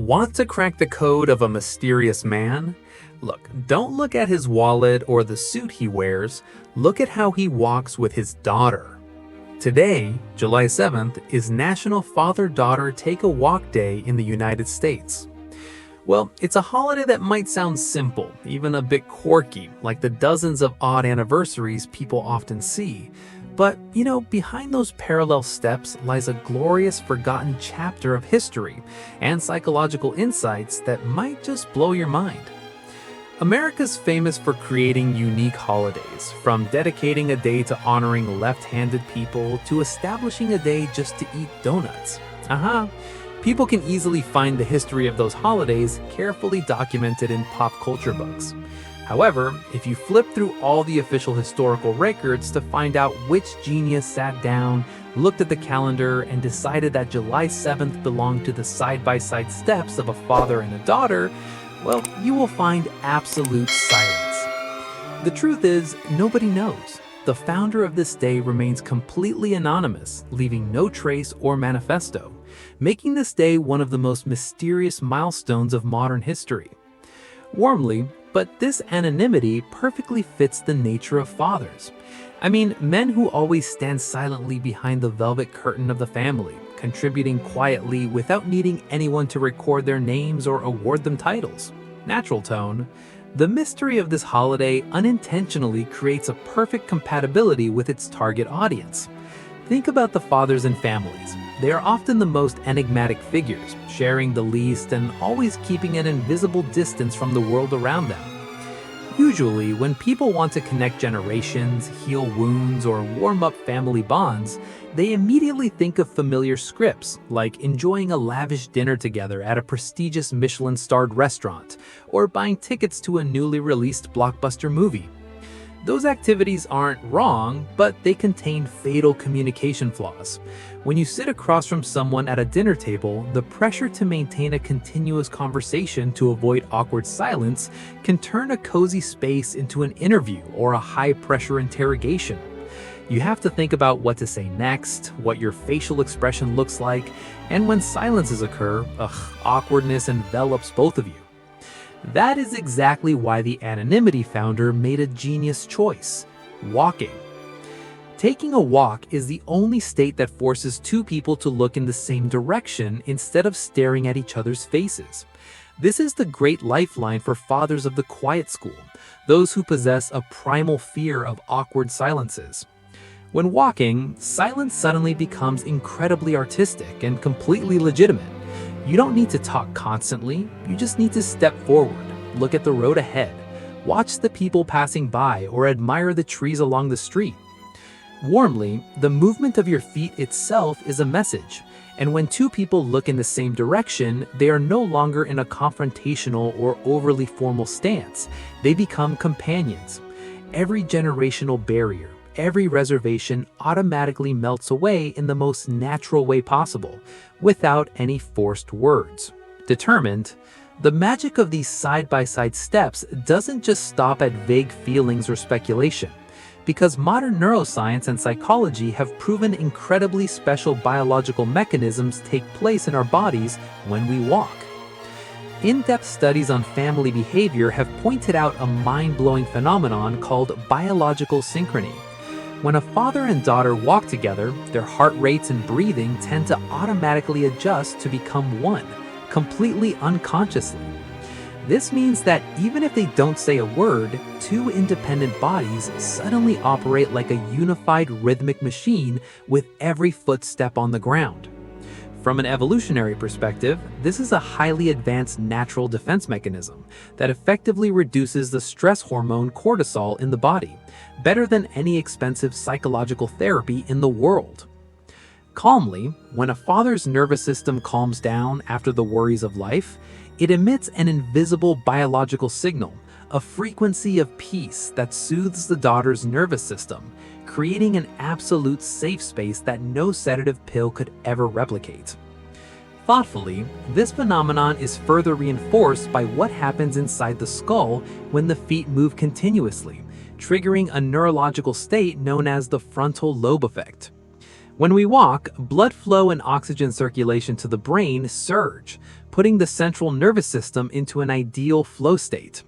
Want to crack the code of a mysterious man? Look, don't look at his wallet or the suit he wears, look at how he walks with his daughter. Today, July 7th, is National Father-Daughter Take a Walk Day in the United States. Well, it's a holiday that might sound simple, even a bit quirky, like the dozens of odd anniversaries people often see. But, behind those parallel steps lies a glorious forgotten chapter of history and psychological insights that might just blow your mind. America's famous for creating unique holidays, from dedicating a day to honoring left-handed people to establishing a day just to eat donuts. People can easily find the history of those holidays carefully documented in pop culture books. However, if you flip through all the official historical records to find out which genius sat down, looked at the calendar, and decided that July 7th belonged to the side-by-side steps of a father and a daughter, well, you will find absolute silence. The truth is, nobody knows. The founder of this day remains completely anonymous, leaving no trace or manifesto, making this day one of the most mysterious milestones of modern history. Warmly, but this anonymity perfectly fits the nature of fathers. Men who always stand silently behind the velvet curtain of the family, contributing quietly without needing anyone to record their names or award them titles. Natural tone. The mystery of this holiday unintentionally creates a perfect compatibility with its target audience. Think about the fathers in families. They are often the most enigmatic figures, sharing the least and always keeping an invisible distance from the world around them. Usually, when people want to connect generations, heal wounds, or warm up family bonds, they immediately think of familiar scripts, like enjoying a lavish dinner together at a prestigious Michelin-starred restaurant, or buying tickets to a newly released blockbuster movie. Those activities aren't wrong, but they contain fatal communication flaws. When you sit across from someone at a dinner table, the pressure to maintain a continuous conversation to avoid awkward silence can turn a cozy space into an interview or a high-pressure interrogation. You have to think about what to say next, what your facial expression looks like, and when silences occur, awkwardness envelops both of you. That is exactly why the anonymity founder made a genius choice: walking. Taking a walk is the only state that forces two people to look in the same direction instead of staring at each other's faces. This is the great lifeline for fathers of the quiet school, those who possess a primal fear of awkward silences. When walking, silence suddenly becomes incredibly artistic and completely legitimate. You don't need to talk constantly, you just need to step forward, look at the road ahead, watch the people passing by, or admire the trees along the street. Warmly, the movement of your feet itself is a message, and when two people look in the same direction, they are no longer in a confrontational or overly formal stance. They become companions. Every generational barrier, every reservation automatically melts away in the most natural way possible, without any forced words. Determined, the magic of these side-by-side steps doesn't just stop at vague feelings or speculation, because modern neuroscience and psychology have proven incredibly special biological mechanisms take place in our bodies when we walk. In-depth studies on family behavior have pointed out a mind-blowing phenomenon called biological synchrony. When a father and daughter walk together, their heart rates and breathing tend to automatically adjust to become one, completely unconsciously. This means that even if they don't say a word, two independent bodies suddenly operate like a unified rhythmic machine with every footstep on the ground. From an evolutionary perspective, this is a highly advanced natural defense mechanism that effectively reduces the stress hormone cortisol in the body, better than any expensive psychological therapy in the world. Calmly, when a father's nervous system calms down after the worries of life, it emits an invisible biological signal, a frequency of peace that soothes the daughter's nervous system, creating an absolute safe space that no sedative pill could ever replicate. Thoughtfully, this phenomenon is further reinforced by what happens inside the skull when the feet move continuously, triggering a neurological state known as the frontal lobe effect. When we walk, blood flow and oxygen circulation to the brain surge, putting the central nervous system into an ideal flow state.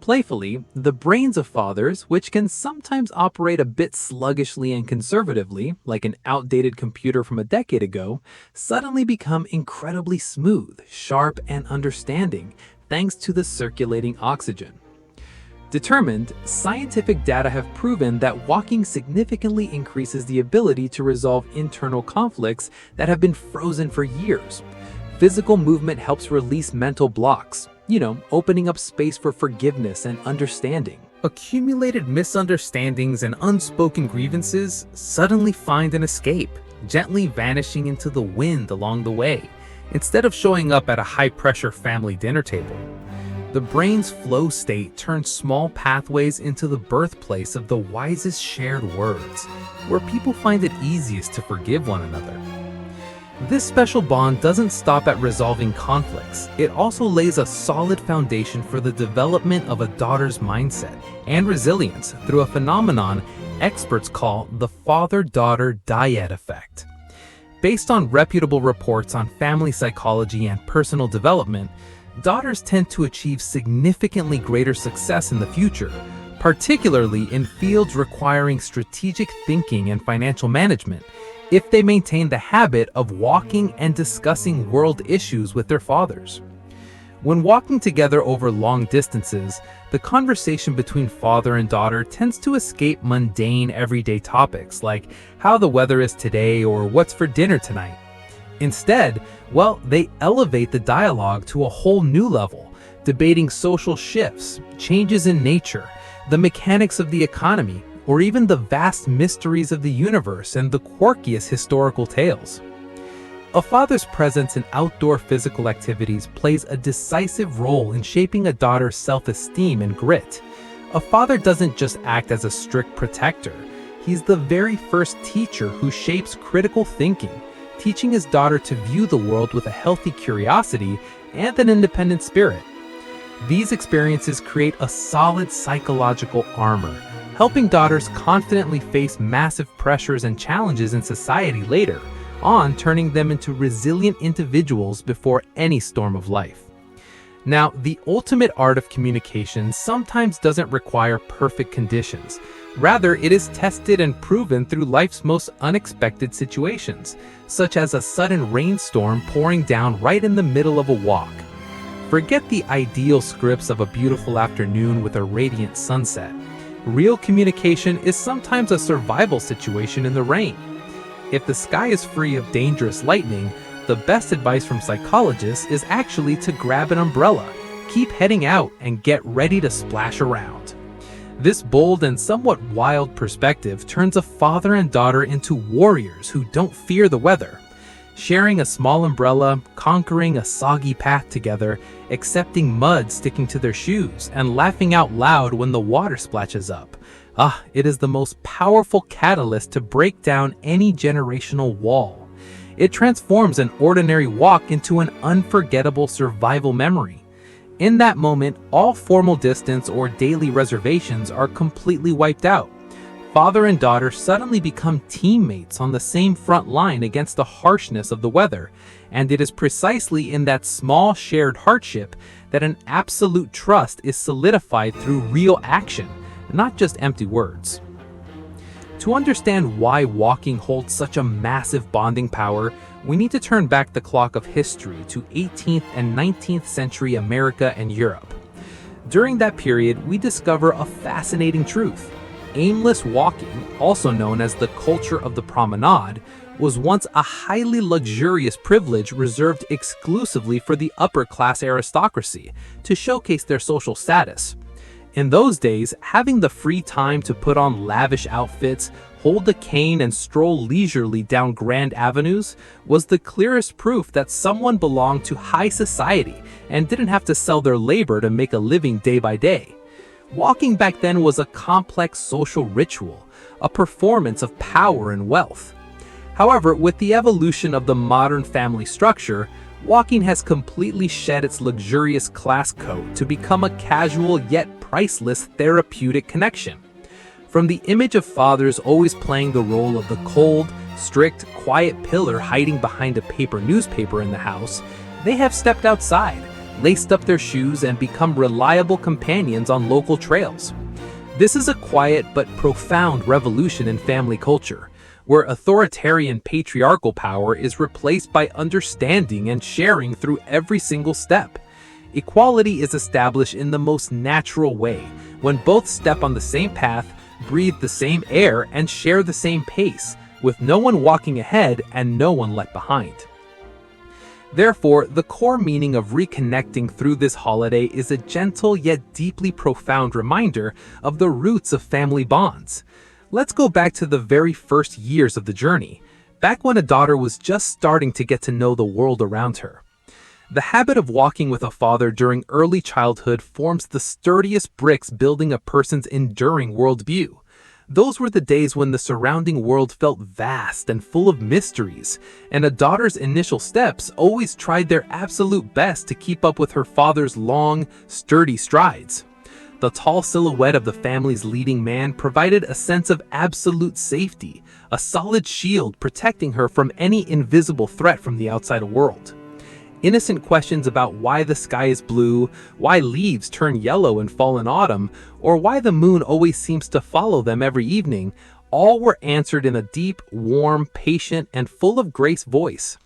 Playfully, the brains of fathers, which can sometimes operate a bit sluggishly and conservatively, like an outdated computer from a decade ago, suddenly become incredibly smooth, sharp, and understanding, thanks to the circulating oxygen. Determined, scientific data have proven that walking significantly increases the ability to resolve internal conflicts that have been frozen for years. Physical movement helps release mental blocks, opening up space for forgiveness and understanding. Accumulated misunderstandings and unspoken grievances suddenly find an escape, gently vanishing into the wind along the way, instead of showing up at a high-pressure family dinner table. The brain's flow state turns small pathways into the birthplace of the wisest shared words, where people find it easiest to forgive one another. This special bond doesn't stop at resolving conflicts. It also lays a solid foundation for the development of a daughter's mindset and resilience through a phenomenon experts call the father-daughter dyad effect. Based on reputable reports on family psychology and personal development, daughters tend to achieve significantly greater success in the future, particularly in fields requiring strategic thinking and financial management, if they maintain the habit of walking and discussing world issues with their fathers. When walking together over long distances, the conversation between father and daughter tends to escape mundane everyday topics like how the weather is today or what's for dinner tonight. Instead, they elevate the dialogue to a whole new level, debating social shifts, changes in nature, the mechanics of the economy, or even the vast mysteries of the universe and the quirkiest historical tales. A father's presence in outdoor physical activities plays a decisive role in shaping a daughter's self-esteem and grit. A father doesn't just act as a strict protector. He's the very first teacher who shapes critical thinking, teaching his daughter to view the world with a healthy curiosity and an independent spirit. These experiences create a solid psychological armor, helping daughters confidently face massive pressures and challenges in society later on, turning them into resilient individuals before any storm of life. Now, the ultimate art of communication sometimes doesn't require perfect conditions. Rather, it is tested and proven through life's most unexpected situations, such as a sudden rainstorm pouring down right in the middle of a walk. Forget the ideal scripts of a beautiful afternoon with a radiant sunset. Real communication is sometimes a survival situation in the rain. If the sky is free of dangerous lightning, the best advice from psychologists is actually to grab an umbrella, keep heading out, and get ready to splash around. This bold and somewhat wild perspective turns a father and daughter into warriors who don't fear the weather. Sharing a small umbrella, conquering a soggy path together, accepting mud sticking to their shoes, and laughing out loud when the water splashes up. It is the most powerful catalyst to break down any generational wall. It transforms an ordinary walk into an unforgettable survival memory. In that moment, all formal distance or daily reservations are completely wiped out. Father and daughter suddenly become teammates on the same front line against the harshness of the weather, and it is precisely in that small shared hardship that an absolute trust is solidified through real action, not just empty words. To understand why walking holds such a massive bonding power, we need to turn back the clock of history to 18th and 19th century America and Europe. During that period, we discover a fascinating truth. Aimless walking, also known as the culture of the promenade, was once a highly luxurious privilege reserved exclusively for the upper-class aristocracy to showcase their social status. In those days, having the free time to put on lavish outfits, hold a cane, and stroll leisurely down grand avenues was the clearest proof that someone belonged to high society and didn't have to sell their labor to make a living day by day. Walking back then was a complex social ritual, a performance of power and wealth. However, with the evolution of the modern family structure, walking has completely shed its luxurious class coat to become a casual yet priceless therapeutic connection. From the image of fathers always playing the role of the cold, strict, quiet pillar hiding behind a paper newspaper in the house, they have stepped outside, laced up their shoes, and become reliable companions on local trails. This is a quiet but profound revolution in family culture, where authoritarian patriarchal power is replaced by understanding and sharing through every single step. Equality is established in the most natural way, when both step on the same path, breathe the same air, and share the same pace, with no one walking ahead and no one left behind. Therefore, the core meaning of reconnecting through this holiday is a gentle yet deeply profound reminder of the roots of family bonds. Let's go back to the very first years of the journey, back when a daughter was just starting to get to know the world around her. The habit of walking with a father during early childhood forms the sturdiest bricks building a person's enduring worldview. Those were the days when the surrounding world felt vast and full of mysteries, and a daughter's initial steps always tried their absolute best to keep up with her father's long, sturdy strides. The tall silhouette of the family's leading man provided a sense of absolute safety, a solid shield protecting her from any invisible threat from the outside world. Innocent questions about why the sky is blue, why leaves turn yellow and fall in autumn, or why the moon always seems to follow them every evening, all were answered in a deep, warm, patient, and full of grace voice.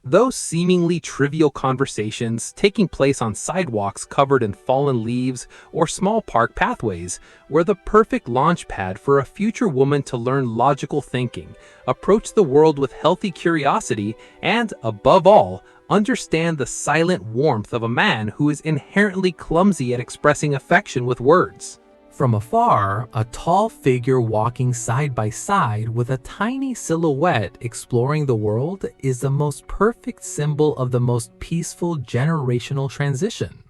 Those seemingly trivial conversations, taking place on sidewalks covered in fallen leaves or small park pathways, were the perfect launchpad for a future woman to learn logical thinking, approach the world with healthy curiosity, and, above all, understand the silent warmth of a man who is inherently clumsy at expressing affection with words. From afar, a tall figure walking side by side with a tiny silhouette exploring the world is the most perfect symbol of the most peaceful generational transition.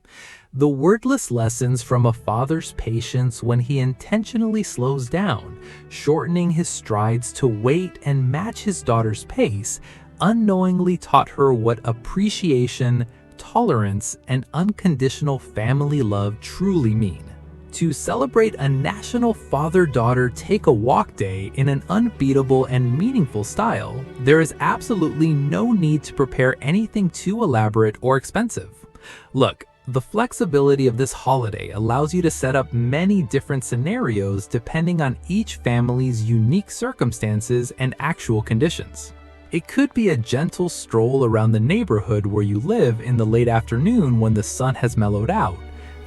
The wordless lessons from a father's patience when he intentionally slows down, shortening his strides to wait and match his daughter's pace, unknowingly taught her what appreciation, tolerance, and unconditional family love truly mean. To celebrate a national father-daughter take-a-walk day in an unbeatable and meaningful style, there is absolutely no need to prepare anything too elaborate or expensive. Look, the flexibility of this holiday allows you to set up many different scenarios depending on each family's unique circumstances and actual conditions. It could be a gentle stroll around the neighborhood where you live in the late afternoon when the sun has mellowed out,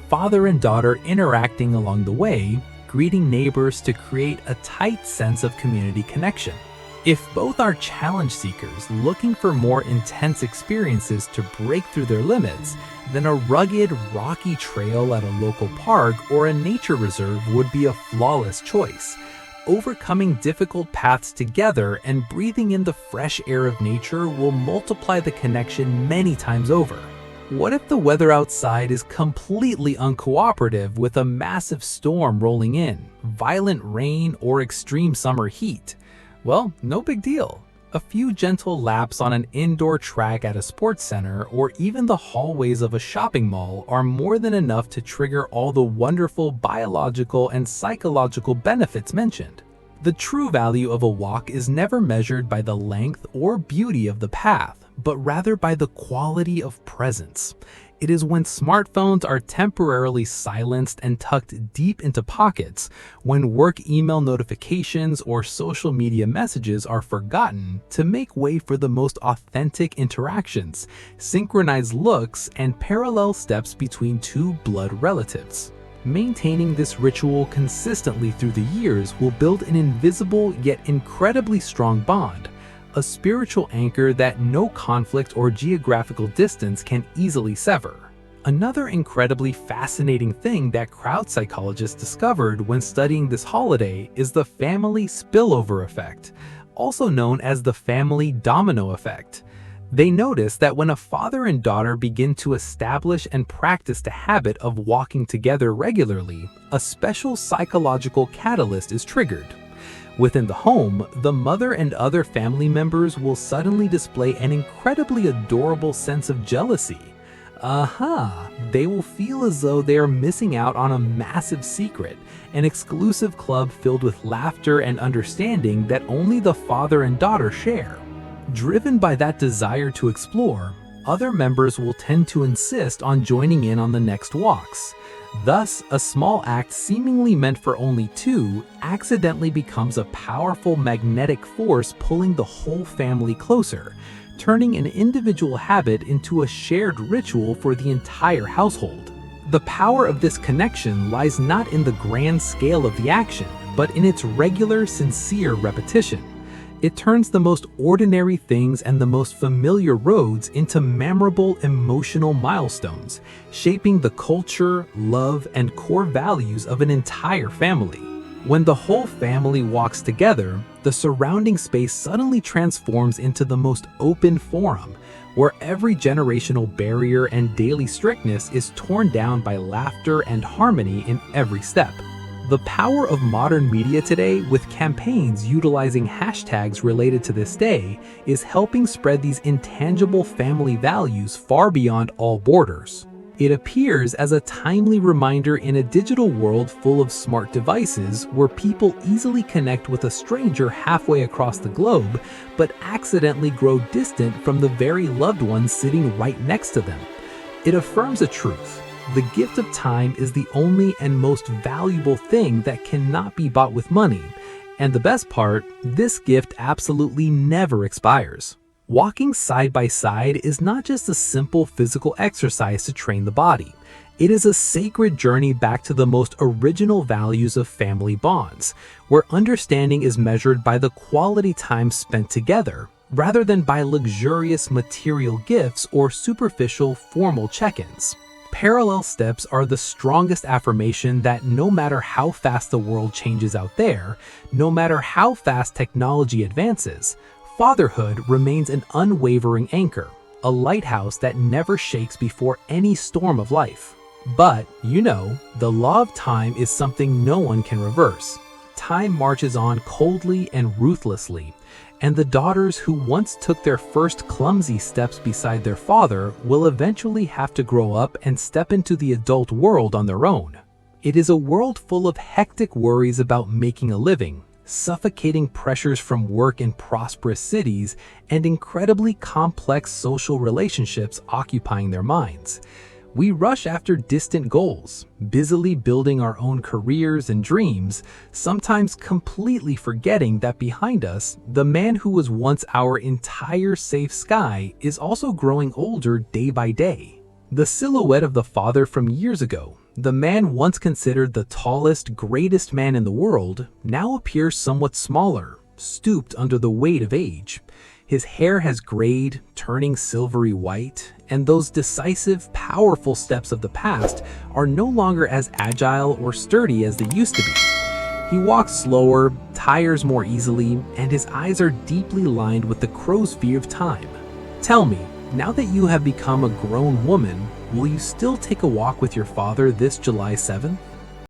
father and daughter interacting along the way, greeting neighbors to create a tight sense of community connection. If both are challenge seekers looking for more intense experiences to break through their limits, then a rugged, rocky trail at a local park or a nature reserve would be a flawless choice. Overcoming difficult paths together and breathing in the fresh air of nature will multiply the connection many times over. What if the weather outside is completely uncooperative with a massive storm rolling in, violent rain, or extreme summer heat? Well, no big deal. A few gentle laps on an indoor track at a sports center or even the hallways of a shopping mall are more than enough to trigger all the wonderful biological and psychological benefits mentioned. The true value of a walk is never measured by the length or beauty of the path, but rather by the quality of presence. It is when smartphones are temporarily silenced and tucked deep into pockets, when work email notifications or social media messages are forgotten to make way for the most authentic interactions, synchronized looks, and parallel steps between two blood relatives. Maintaining this ritual consistently through the years will build an invisible yet incredibly strong bond, a spiritual anchor that no conflict or geographical distance can easily sever. Another incredibly fascinating thing that crowd psychologists discovered when studying this holiday is the family spillover effect, also known as the family domino effect. They noticed that when a father and daughter begin to establish and practice the habit of walking together regularly, a special psychological catalyst is triggered. Within the home, the mother and other family members will suddenly display an incredibly adorable sense of jealousy, They will feel as though they are missing out on a massive secret, an exclusive club filled with laughter and understanding that only the father and daughter share. Driven by that desire to explore, other members will tend to insist on joining in on the next walks. Thus, a small act seemingly meant for only two accidentally becomes a powerful magnetic force pulling the whole family closer, turning an individual habit into a shared ritual for the entire household. The power of this connection lies not in the grand scale of the action, but in its regular, sincere repetition. It turns the most ordinary things and the most familiar roads into memorable emotional milestones, shaping the culture, love, and core values of an entire family. When the whole family walks together, the surrounding space suddenly transforms into the most open forum, where every generational barrier and daily strictness is torn down by laughter and harmony in every step. The power of modern media today, with campaigns utilizing hashtags related to this day, is helping spread these intangible family values far beyond all borders. It appears as a timely reminder in a digital world full of smart devices where people easily connect with a stranger halfway across the globe, but accidentally grow distant from the very loved ones sitting right next to them. It affirms a truth. The gift of time is the only and most valuable thing that cannot be bought with money. And the best part, this gift absolutely never expires. Walking side by side is not just a simple physical exercise to train the body. It is a sacred journey back to the most original values of family bonds, where understanding is measured by the quality time spent together, rather than by luxurious material gifts or superficial formal check-ins. Parallel steps are the strongest affirmation that no matter how fast the world changes out there, no matter how fast technology advances, fatherhood remains an unwavering anchor, a lighthouse that never shakes before any storm of life. But, the law of time is something no one can reverse. Time marches on coldly and ruthlessly, and the daughters who once took their first clumsy steps beside their father will eventually have to grow up and step into the adult world on their own. It is a world full of hectic worries about making a living, suffocating pressures from work in prosperous cities, and incredibly complex social relationships occupying their minds. We rush after distant goals, busily building our own careers and dreams, sometimes completely forgetting that behind us, the man who was once our entire safe sky is also growing older day by day. The silhouette of the father from years ago, the man once considered the tallest, greatest man in the world, now appears somewhat smaller, stooped under the weight of age. His hair has grayed, turning silvery white, and those decisive, powerful steps of the past are no longer as agile or sturdy as they used to be. He walks slower, tires more easily, and his eyes are deeply lined with the crow's fear of time. Tell me, now that you have become a grown woman, will you still take a walk with your father this July 7th?